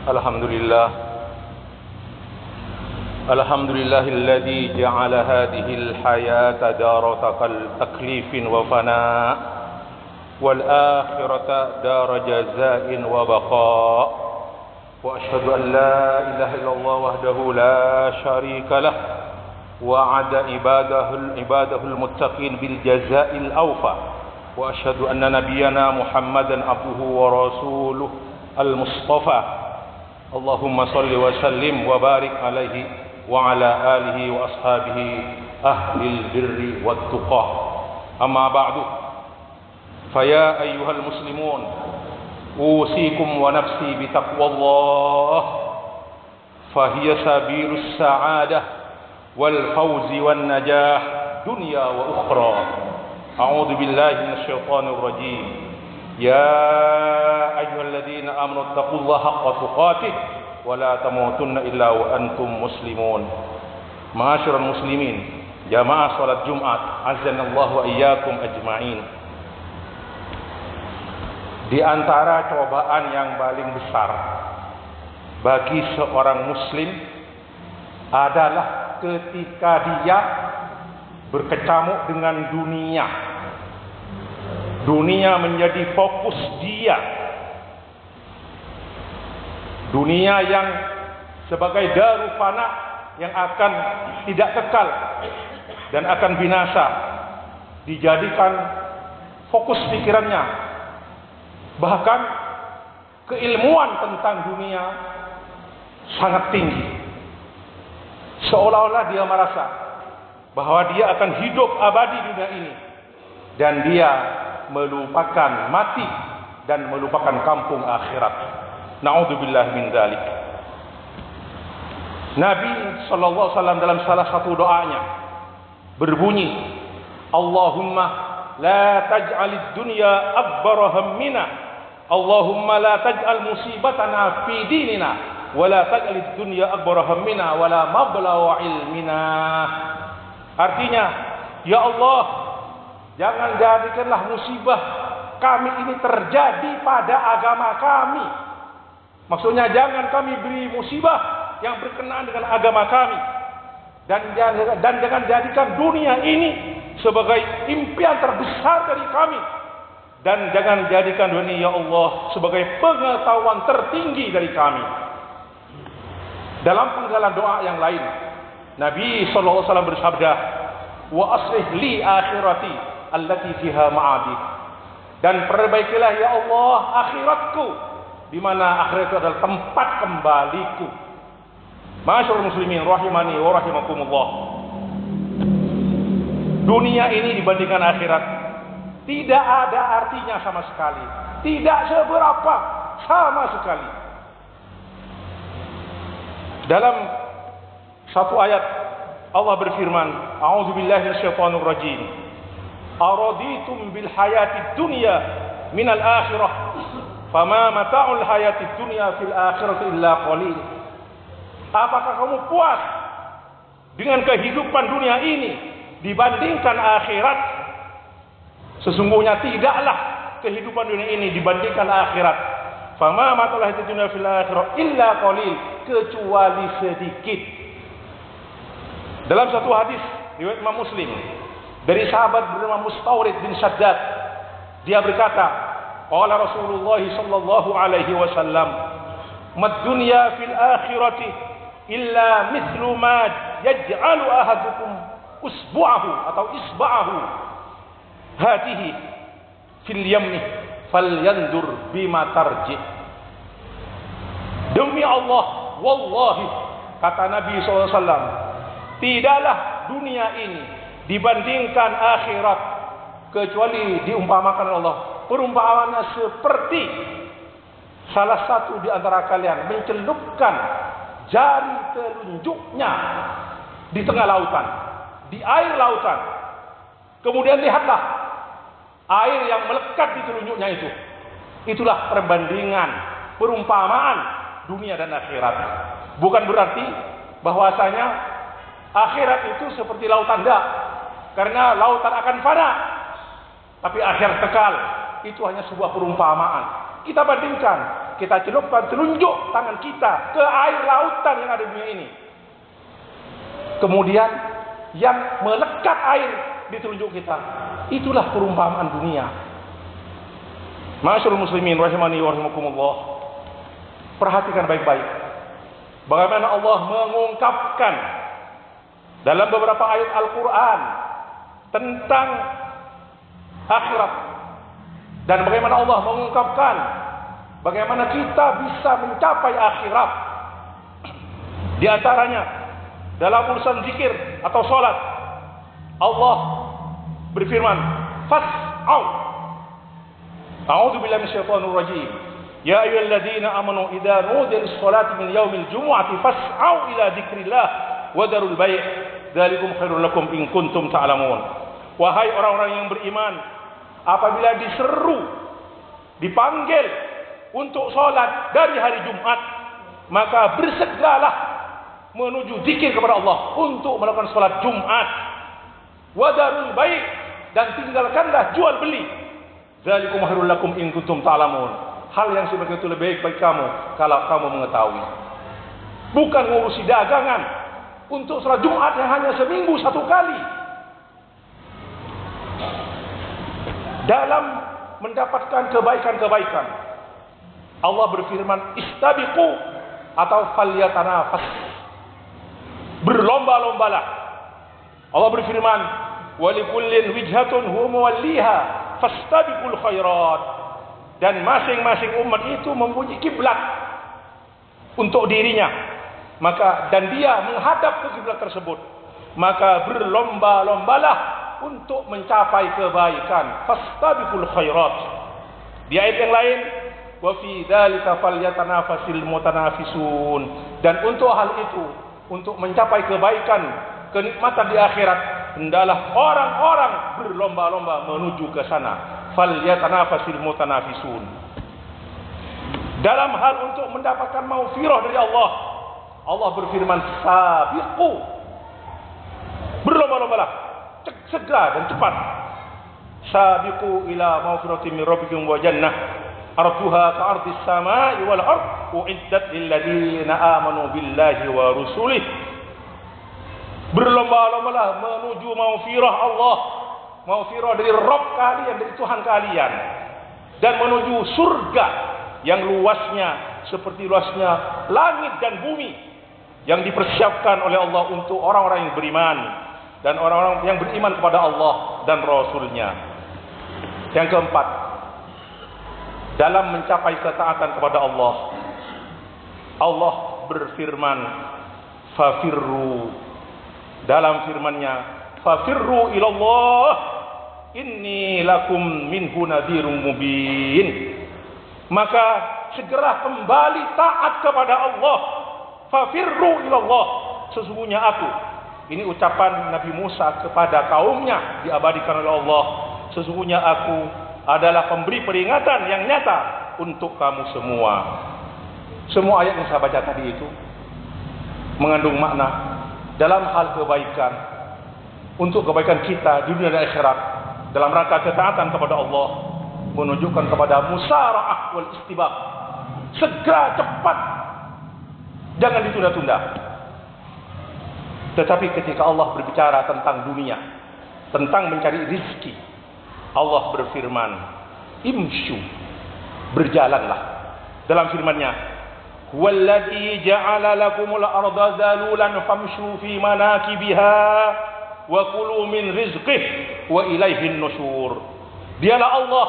Alhamdulillah. Alhamdulillahilladzi ja'ala hadhil hayata dara taklifin wa fana wal akhirata dara jazaa'in wa baqa. Wa asyhadu an la ilaha illallah wahdahu la syarika lah wa 'ada ibadahul muttaqin bil jazaa'il awfa. Wa asyhadu anna nabiyyana Muhammadan abduhu wa rasuluhu al-mustafa. Allahumma salli wa sallim wa barik alaihi wa ala alihi wa ashabihi ahlil birri wat tuqah. Amma ba'du. Faya ayyuhal muslimun, usikum wa nafsi bi taqwallah. Fahiya sabilus sa'adah wal fawzi wan najah dunya wa ukhra. A'udzu billahi minasy syaithanir rajim. Ya ayyuhalladzina amanu taqullaha haqqa tuqatih wa la tamutunna illa wa antum muslimun. Ma'asyiral muslimin, jamaah salat Jumat, azanallahu wa iyyakum ajma'in. Di antara cobaan yang paling besar bagi seorang muslim adalah ketika dia berkecamuk dengan dunia. Dunia menjadi fokus dia. Dunia yang sebagai daru fana yang akan tidak kekal dan akan binasa dijadikan fokus pikirannya. Bahkan keilmuan tentang dunia sangat tinggi. Seolah-olah dia merasa bahwa dia akan hidup abadi di dunia ini dan dia melupakan mati dan melupakan kampung akhirat. Na'udzubillah min dzalik. Nabi sallallahu alaihi wasallam dalam salah satu doanya berbunyi, Allahumma la taj'alid dunya akbar hammina, Allahumma la taj'al musibatana fi dinina, wa la taj'alid dunya akbar hammina wa la mablagha ilmina. Artinya, ya Allah, jangan jadikanlah musibah kami ini terjadi pada agama kami. Maksudnya jangan kami beri musibah yang berkenaan dengan agama kami. Dan jangan jadikan dunia ini sebagai impian terbesar dari kami. Dan jangan jadikan dunia, ya Allah, sebagai pengetahuan tertinggi dari kami. Dalam penggalan doa yang lain, Nabi SAW bersabda, wa aslih li akhirati allati fiha ma'adi. Dan perbaikilah ya Allah akhiratku, di mana akhirat itu adalah tempat kembaliku. Ma'asyiral muslimin rahimani wa rahimakumullah. Dunia ini dibandingkan akhirat tidak ada artinya sama sekali. Tidak seberapa sama sekali. Dalam satu ayat Allah berfirman, a'udzubillahi minasyaitonir rajim. Araditum bil hayatid dunya minal akhirah fama mata'ul hayatid dunya fil akhirati illa qalil. Apakah kamu puas dengan kehidupan dunia ini dibandingkan akhirat? Sesungguhnya tidaklah kehidupan dunia ini dibandingkan akhirat. Fama mata'ul hayatid dunya fil akhirah illa qalil, kecuali sedikit. Dalam satu hadis riwayat Imam Muslim dari sahabat bernama Mustawrid bin Shaddad, dia berkata, qala Rasulullah sallallahu alaihi wasallam, mad dunya fil akhirati illa mithlu ma yaj'alu ahadukum usbu'ahu atau isba'ahu hadihi fil yamni falyandur bima tarji. Demi Allah, wallahi, kata Nabi SAW, tidaklah dunia ini dibandingkan akhirat kecuali diumpamakan Allah, perumpamaannya seperti salah satu di antara kalian mencelupkan jari telunjuknya di tengah lautan, di air lautan. Kemudian lihatlah air yang melekat di telunjuknya itu. Itulah perbandingan, perumpamaan dunia dan akhirat. Bukan berarti bahwasanya akhirat itu seperti lautan, enggak. Karena lautan akan fana, tapi akhirat kekal. Itu hanya sebuah perumpamaan. Kita bandingkan kita celupkan telunjuk tangan kita ke air lautan yang ada di dunia ini. Kemudian yang melekat air di telunjuk kita, itulah perumpamaan dunia. Ma'asyiral muslimin rahimani wa rahimakumullah. Perhatikan baik-baik bagaimana Allah mengungkapkan dalam beberapa ayat Al-Quran tentang akhirat, dan bagaimana Allah mengungkapkan bagaimana kita bisa mencapai akhirat. Di antaranya dalam urusan zikir atau salat, Allah berfirman, fas'au. A'udzu billahi minasyaitonir rajim. Ya ayyuhalladzina amanu idza nudiya lis-salati min yaumil jumu'ati fas'au ila dzikrillah wa darul bai'. Dzalikum khairul lakum in kuntum ta'lamun. Wahai orang-orang yang beriman, apabila diseru, dipanggil untuk salat dari hari Jumat, maka bersegeralah menuju zikir kepada Allah untuk melakukan salat Jumat. Wa darul bai', dan tinggalkanlah jual beli. Dzalikum khairul lakum in kuntum ta'lamun. Hal yang sebagai itu lebih baik bagi kamu kalau kamu mengetahui. Bukan ngurusi dagangan untuk salat Jumat yang hanya seminggu satu kali. Dalam mendapatkan kebaikan-kebaikan, Allah berfirman, istabiqu atau falyatanafas. Berlomba-lombalah. Allah berfirman, walikullin wijhatun huwa muwalliha fastabiqul khairat. Dan masing-masing umat itu mempunyai kiblat untuk dirinya, maka dan dia menghadap ke kiblat tersebut, maka berlomba-lombalah untuk mencapai kebaikan. Fastabiqul khairat. Di ayat yang lain, wa fi dzalika falyatanafasil mutanafisun. Dan untuk hal itu, untuk mencapai kebaikan, kenikmatan di akhirat, hendaklah orang-orang berlomba-lomba menuju ke sana. Falyatanafasil mutanafisun. Dalam hal untuk mendapatkan maghfirah dari Allah, Allah berfirman, sabiqu. Berlomba-lombalah, segera dan cepat. Sabiqu ila maghfiratin min rabbikum wa jannah arduha ka'ardis samai wal ard uiddat lil ladzina amanu billahi wa rusulih. Berlomba-lombalah menuju maghfirah Allah, maghfirah dari Rabb kalian, dari Tuhan kalian, dan menuju surga yang luasnya seperti luasnya langit dan bumi, yang dipersiapkan oleh Allah untuk orang-orang yang beriman dan orang-orang yang beriman kepada Allah dan Rasul-Nya. Yang keempat, dalam mencapai ketaatan kepada Allah, Allah berfirman, fafirru. Dalam firman-Nya, fafirru ilallah inni lakum minhu nadhirun mubin. Maka segera kembali taat kepada Allah. Fafirru ilallah. Sesungguhnya aku. Ini ucapan Nabi Musa kepada kaumnya, diabadikan oleh Allah. Sesungguhnya aku adalah pemberi peringatan yang nyata untuk kamu semua. Semua ayat yang saya baca tadi itu mengandung makna dalam hal kebaikan, untuk kebaikan kita di dunia dan akhirat, dalam rangka ketaatan kepada Allah, menunjukkan kepada musara'ah wal istibaq. Segera, cepat, jangan ditunda-tunda. Tetapi ketika Allah berbicara tentang dunia, tentang mencari rizki, Allah berfirman, imsyu, berjalanlah. Dalam firman-Nya, huwallazi ja'ala lakumul arda zalulan famshu fi manakibiha wa kulu min rizqih wa ilaihin nusyur. Dialah Allah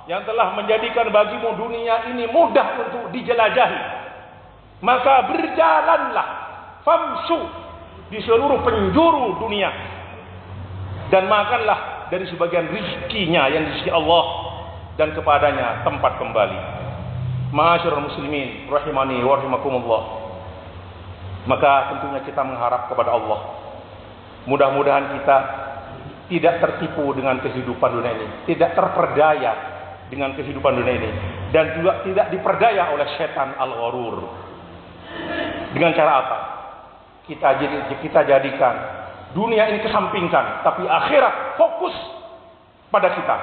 yang telah menjadikan bagimu dunia ini mudah untuk dijelajahi. Maka berjalanlah, famshu, di seluruh penjuru dunia, dan makanlah dari sebagian rizkinya yang di sisi Allah, dan kepadanya tempat kembali. Ma'asyiral muslimin rahimani wa rahimakumullah. Maka tentunya kita mengharap kepada Allah, mudah-mudahan kita tidak tertipu dengan kehidupan dunia ini, tidak terperdaya dengan kehidupan dunia ini, dan juga tidak diperdaya oleh setan al-gharur. Dengan cara apa? Kita jadikan dunia ini kesampingkan, tapi akhirat fokus pada kita.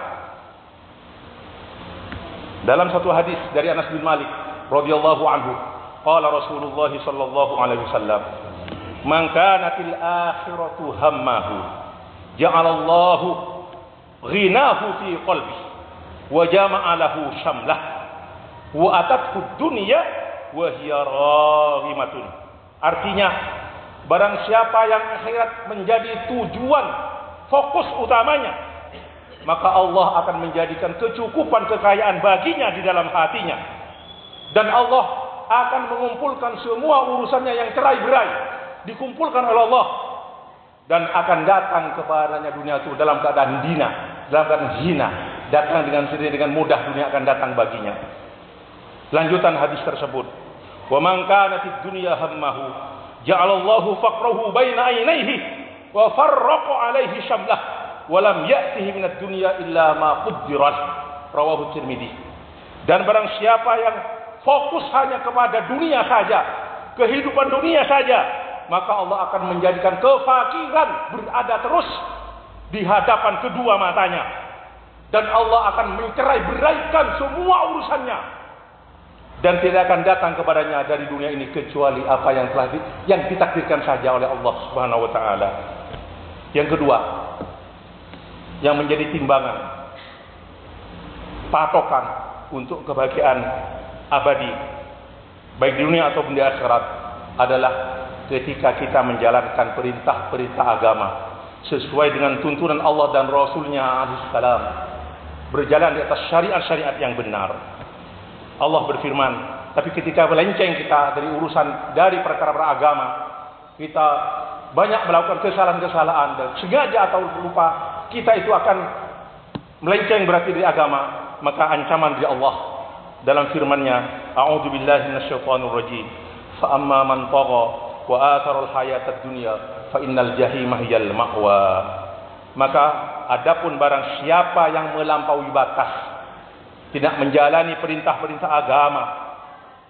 Dalam satu hadis dari Anas bin Malik radhiyallahu anhu, qala Rasulullah sallallahu alaihi wasallam, "Man kanatil akhiratu hammahu, ja'alallahu ghinahu fi qalbihi wa jama'a lahu syamlah wa atathu dunya wa hiya raghimatun." Artinya, barang siapa yang akhirat menjadi tujuan fokus utamanya, maka Allah akan menjadikan kecukupan kekayaan baginya di dalam hatinya, dan Allah akan mengumpulkan semua urusannya yang cerai-berai, dikumpulkan oleh Allah, dan akan datang kepadanya dunia itu dalam keadaan dina, dalam keadaan zina, datang dengan sendiri, dengan mudah dunia akan datang baginya. Lanjutan hadis tersebut, wa man kanatid dunya hammahu ja'alallahu faqrahu baina ainaihi wa farraqa alaihi syamlah wa lam ya'tihi minad dunya illa ma quddirat, rawahu Tirmidzi. Dan barang siapa yang fokus hanya kepada dunia saja, kehidupan dunia saja, maka Allah akan menjadikan kefakiran berada terus di hadapan kedua matanya, dan Allah akan mencerai-beraikan semua urusannya, dan tidak akan datang kepadanya dari dunia ini kecuali apa yang ditakdirkan saja oleh Allah Subhanahu wa taala. Yang kedua, yang menjadi timbangan, patokan untuk kebahagiaan abadi baik di dunia ataupun di akhirat adalah ketika kita menjalankan perintah-perintah agama sesuai dengan tuntunan Allah dan Rasulnya alaihissalam, berjalan di atas syariat-syariat yang benar. Allah berfirman, tapi ketika melenceng kita dari perkara beragama, kita banyak melakukan kesalahan-kesalahan dan sengaja atau lupa, kita itu akan melenceng berarti dari agama, maka ancaman dari Allah dalam firman-Nya, a'udzu billahi minasyaitonir rajim, fa amma man tagha wa athara al-hayatad dunya fa innal jahima hiyal ma'wa. Maka adapun barang siapa yang melampaui batas, tidak menjalani perintah-perintah agama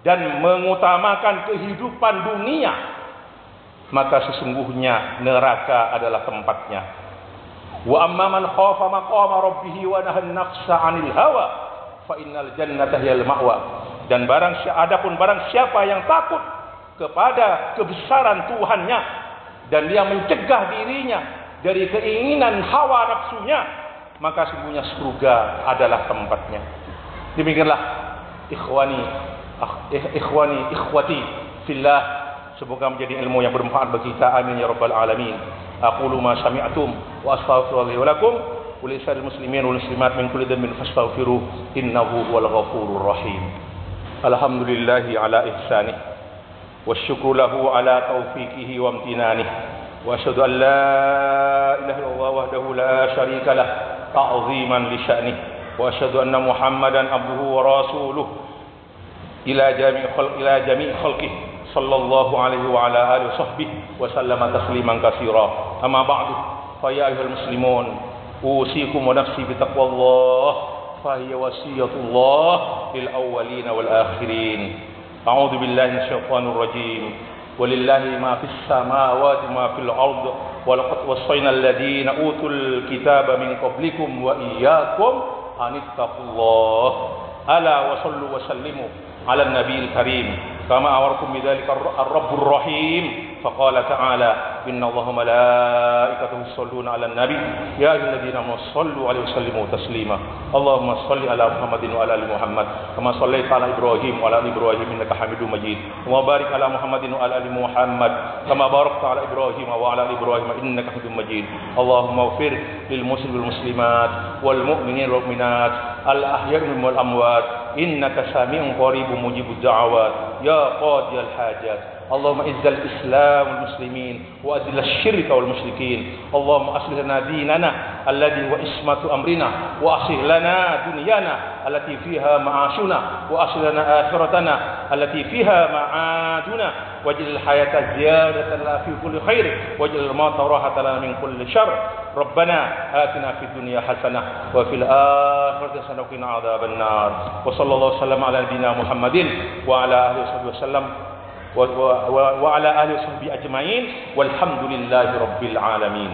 dan mengutamakan kehidupan dunia, maka sesungguhnya neraka adalah tempatnya. Wa amma man khafa maqama rabbih wa nahan nafsa 'anil hawa fa innal jannata hiyal ma'wa. Dan adapun barang siapa yang takut kepada kebesaran Tuhannya dan dia mencegah dirinya dari keinginan hawa nafsunya, maka sungguhnya surga adalah tempatnya. Demikianlah ikhwati fillah, semoga menjadi ilmu yang bermanfaat bagi kita, amin ya rabbal alamin. Aqulu ma sami'tum wa astaghfirullaha li wa lakum wa li sa'iril muslimin wal muslimat min kulli dhanbin fastaghfiruhu innahu huwal ghafurur rahim. Alhamdulillahi ala ihsanih wasyukru lahu ala taufiqihi wa amtinanihi wa asyhadu an la ilaha illallah wahdahu la syarika lah ta'ziman li sya'nihi wa asyhadu anna Muhammadan abduhu wa rasuluh ila jami' khalqihi sallallahu alaihi wa ala alihi wa sahbihi wa sallama tasliman katsira. Amma ba'du, fa ya ayyuhal muslimun, usikum wa nafsi bi taqwallah, fa hiya wasiyatullah lil awwalin wal akhirin. A'udzu billahi minasyaitonir rajim. Walillahi ma fis samawati ma fil ard wa laqad wassayna alladhina utul kitaba min qablikum wa iyyakum anittaqullah. Ala wa sallu wa sallimu ala an-nabiyil karim kama amarkum bidzalika ar-rabbur rahim. Faqala ta'ala inna Allaha malaikatahu yusholluna 'alan nabi ya ayyuhalladzina amanu shallu 'alaihi wa sallimu taslima. Allahumma shalli ala Muhammadin wa ala ali Muhammad kama shallaita ala Ibrahim wa ala ali Ibrahim innaka Hamidum Majid. Wa barik ala Muhammadin wa ala ali Muhammad kama barakta ala Ibrahim wa ala ali Ibrahim innaka Hamidum Majid. Allahumma ighfir lil muslimin wal muslimat wal mu'minin wal mu'minat al ahya'i wal amwat innaka sami'un qaribun mujibud da'awat ya qadiyal hajat. اللهم اعز الاسلام والمسلمين واذل الشرك والمشركين. اللهم اصلح لنا ديننا الذي هو عصمة امرنا واصلح لنا دنيانا التي فيها معاشنا واصلح لنا اخرتنا التي فيها معادنا واجعل الحياة زيادة لنا في كل خير واجعل الموت راحة لنا من كل شر. ربنا آتنا في الدنيا حسنة وفي الآخرة حسنة وقنا عذاب النار. وصلى الله وسلم على نبينا محمد وعلى آله وصحبه وسلم وعلى آله وصحبه أجمعين والحمد لله رب العالمين.